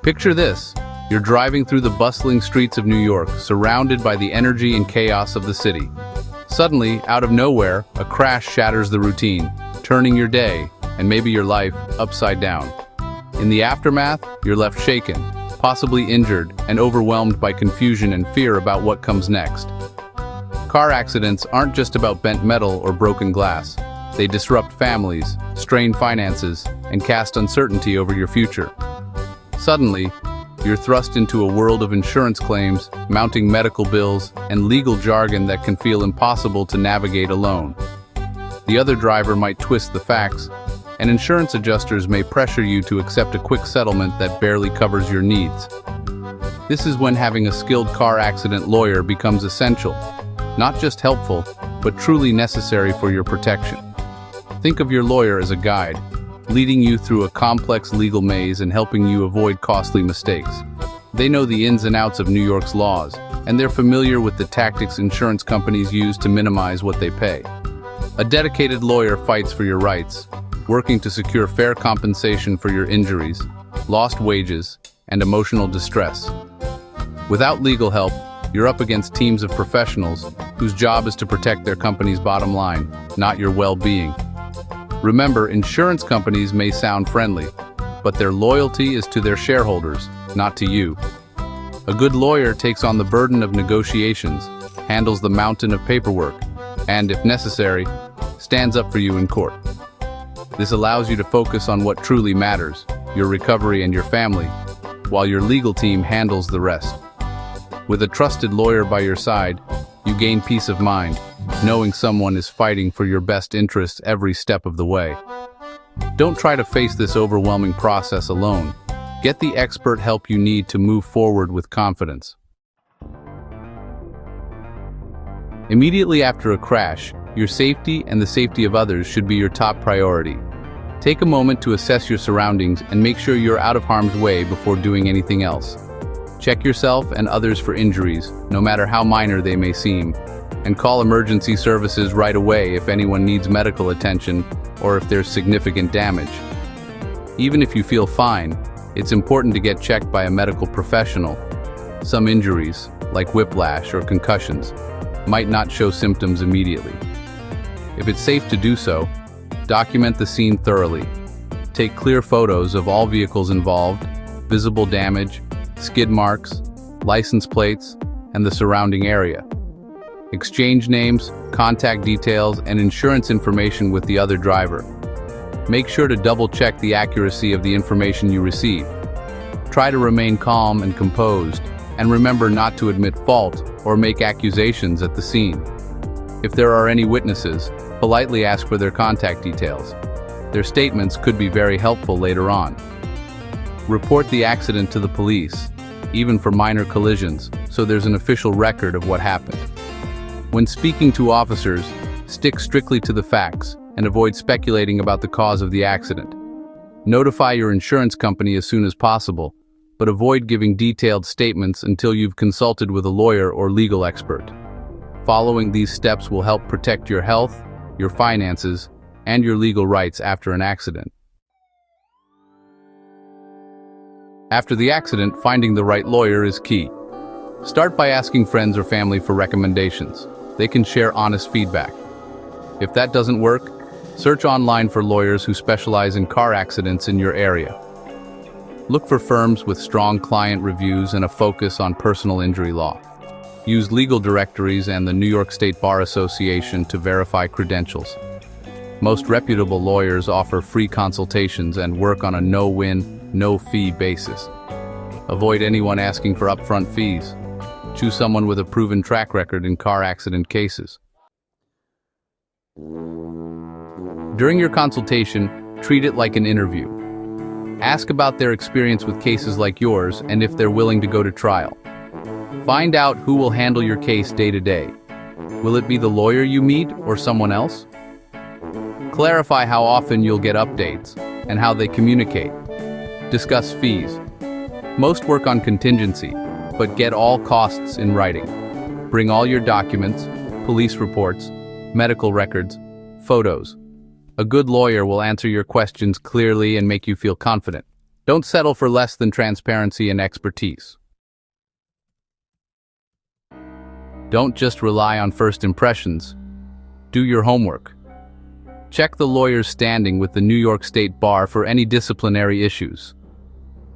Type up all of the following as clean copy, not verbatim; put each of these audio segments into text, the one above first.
Picture this. You're driving through the bustling streets of New York, surrounded by the energy and chaos of the city. Suddenly, out of nowhere, a crash shatters the routine, turning your day, and maybe your life, upside down. In the aftermath, you're left shaken, possibly injured, and overwhelmed by confusion and fear about what comes next. Car accidents aren't just about bent metal or broken glass. They disrupt families, strain finances, and cast uncertainty over your future. Suddenly, you're thrust into a world of insurance claims, mounting medical bills, and legal jargon that can feel impossible to navigate alone. The other driver might twist the facts, and insurance adjusters may pressure you to accept a quick settlement that barely covers your needs. This is when having a skilled car accident lawyer becomes essential, not just helpful, but truly necessary for your protection. Think of your lawyer as a guide, leading you through a complex legal maze and helping you avoid costly mistakes. They know the ins and outs of New York's laws, and they're familiar with the tactics insurance companies use to minimize what they pay. A dedicated lawyer fights for your rights, working to secure fair compensation for your injuries, lost wages, and emotional distress. Without legal help, you're up against teams of professionals whose job is to protect their company's bottom line, not your well-being. Remember, insurance companies may sound friendly, but their loyalty is to their shareholders, not to you. A good lawyer takes on the burden of negotiations, handles the mountain of paperwork, and, if necessary, stands up for you in court. This allows you to focus on what truly matters, your recovery and your family, while your legal team handles the rest. With a trusted lawyer by your side, you gain peace of mind, knowing someone is fighting for your best interests every step of the way. Don't try to face this overwhelming process alone. Get the expert help you need to move forward with confidence. Immediately after a crash, your safety and the safety of others should be your top priority. Take a moment to assess your surroundings and make sure you're out of harm's way before doing anything else. Check yourself and others for injuries, no matter how minor they may seem, and call emergency services right away if anyone needs medical attention or if there's significant damage. Even if you feel fine, it's important to get checked by a medical professional. Some injuries, like whiplash or concussions, might not show symptoms immediately. If it's safe to do so, document the scene thoroughly. Take clear photos of all vehicles involved, visible damage, skid marks, license plates, and the surrounding area. Exchange names, contact details, and insurance information with the other driver. Make sure to double-check the accuracy of the information you receive. Try to remain calm and composed, and remember not to admit fault or make accusations at the scene. If there are any witnesses, politely ask for their contact details. Their statements could be very helpful later on. Report the accident to the police, even for minor collisions, so there's an official record of what happened. When speaking to officers, stick strictly to the facts and avoid speculating about the cause of the accident. Notify your insurance company as soon as possible, but avoid giving detailed statements until you've consulted with a lawyer or legal expert. Following these steps will help protect your health, your finances, and your legal rights after an accident. After the accident, finding the right lawyer is key. Start by asking friends or family for recommendations. They can share honest feedback. If that doesn't work, search online for lawyers who specialize in car accidents in your area. Look for firms with strong client reviews and a focus on personal injury law. Use legal directories and the New York State Bar Association to verify credentials. Most reputable lawyers offer free consultations and work on a no-win, no-fee basis. Avoid anyone asking for upfront fees. Choose someone with a proven track record in car accident cases. During your consultation, treat it like an interview. Ask about their experience with cases like yours and if they're willing to go to trial. Find out who will handle your case day to day. Will it be the lawyer you meet or someone else? Clarify how often you'll get updates and how they communicate. Discuss fees. Most work on contingency, but get all costs in writing. Bring all your documents, police reports, medical records, photos. A good lawyer will answer your questions clearly and make you feel confident. Don't settle for less than transparency and expertise. Don't just rely on first impressions. Do your homework. Check the lawyer's standing with the New York State Bar for any disciplinary issues.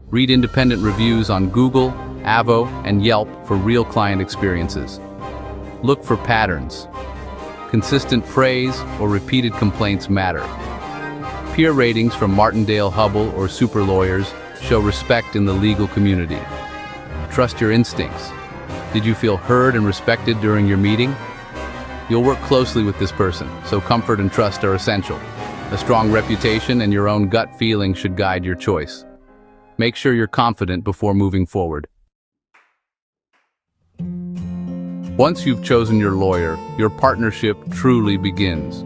Read independent reviews on Google, Avo, and Yelp for real client experiences. Look for patterns. Consistent praise or repeated complaints matter. Peer ratings from Martindale Hubbell or super lawyers show respect in the legal community. Trust your instincts. Did you feel heard and respected during your meeting? You'll work closely with this person, so comfort and trust are essential. A strong reputation and your own gut feeling should guide your choice. Make sure you're confident before moving forward. Once you've chosen your lawyer, your partnership truly begins.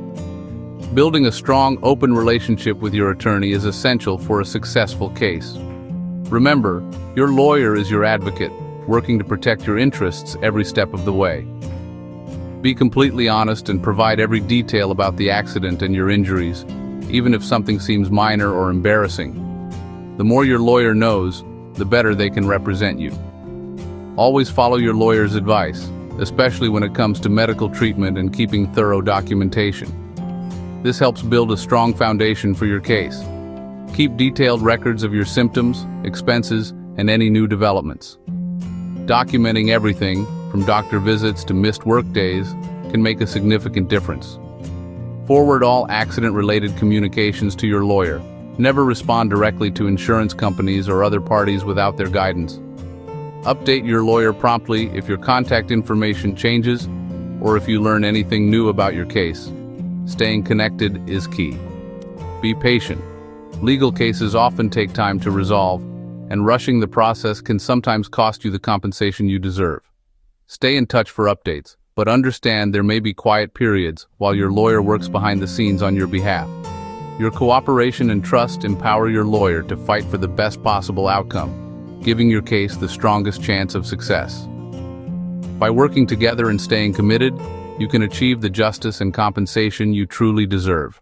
Building a strong, open relationship with your attorney is essential for a successful case. Remember, your lawyer is your advocate, working to protect your interests every step of the way. Be completely honest and provide every detail about the accident and your injuries, even if something seems minor or embarrassing. The more your lawyer knows, the better they can represent you. Always follow your lawyer's advice, especially when it comes to medical treatment and keeping thorough documentation. This helps build a strong foundation for your case. Keep detailed records of your symptoms, expenses, and any new developments. Documenting everything, from doctor visits to missed work days, can make a significant difference. Forward all accident-related communications to your lawyer. Never respond directly to insurance companies or other parties without their guidance. Update your lawyer promptly if your contact information changes or if you learn anything new about your case. Staying connected is key. Be patient. Legal cases often take time to resolve, and rushing the process can sometimes cost you the compensation you deserve. Stay in touch for updates, but understand there may be quiet periods while your lawyer works behind the scenes on your behalf. Your cooperation and trust empower your lawyer to fight for the best possible outcome, giving your case the strongest chance of success. By working together and staying committed, you can achieve the justice and compensation you truly deserve.